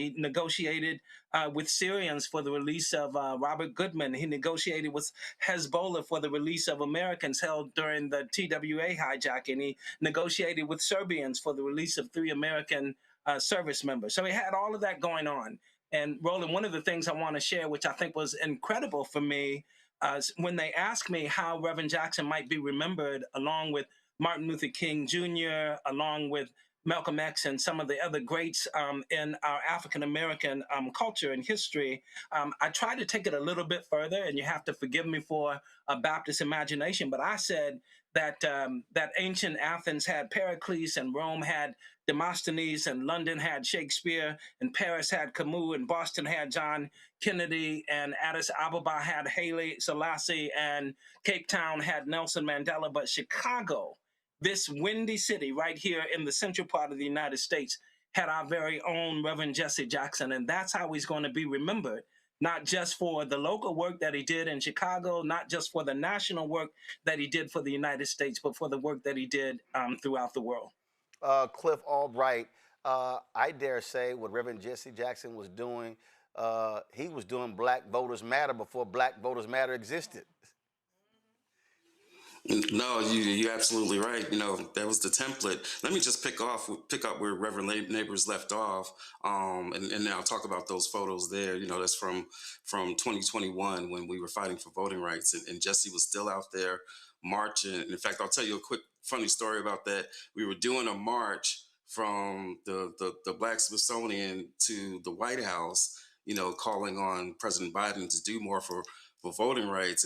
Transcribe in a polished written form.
He negotiated with Syrians for the release of Robert Goodman. He negotiated with Hezbollah for the release of Americans held during the TWA hijacking. He negotiated with Serbians for the release of 3 American service members. So he had all of that going on. And Roland, one of the things I want to share, which I think was incredible for me, when they asked me how Reverend Jackson might be remembered, along with Martin Luther King Jr., along with Malcolm X and some of the other greats in our African American culture and history, I tried to take it a little bit further, and you have to forgive me for a Baptist imagination, but I said that ancient Athens had Pericles, and Rome had Demosthenes, and London had Shakespeare, and Paris had Camus, and Boston had John Kennedy, and Addis Ababa had Haile Selassie, and Cape Town had Nelson Mandela, but Chicago, this windy city right here in the central part of the United States, had our very own Reverend Jesse Jackson. And that's how he's going to be remembered, not just for the local work that he did in Chicago, not just for the national work that he did for the United States, but for the work that he did throughout the world. Cliff Albright, I dare say what Reverend Jesse Jackson was doing, he was doing Black Voters Matter before Black Voters Matter existed. No, you're absolutely right. That was the template. Let me just pick up where Reverend Neighbors left off, and I'll talk about those photos there. That's from 2021 when we were fighting for voting rights, and Jesse was still out there marching. In fact, I'll tell you a quick funny story about that. We were doing a march from the Black Smithsonian to the White House, calling on President Biden to do more for voting rights.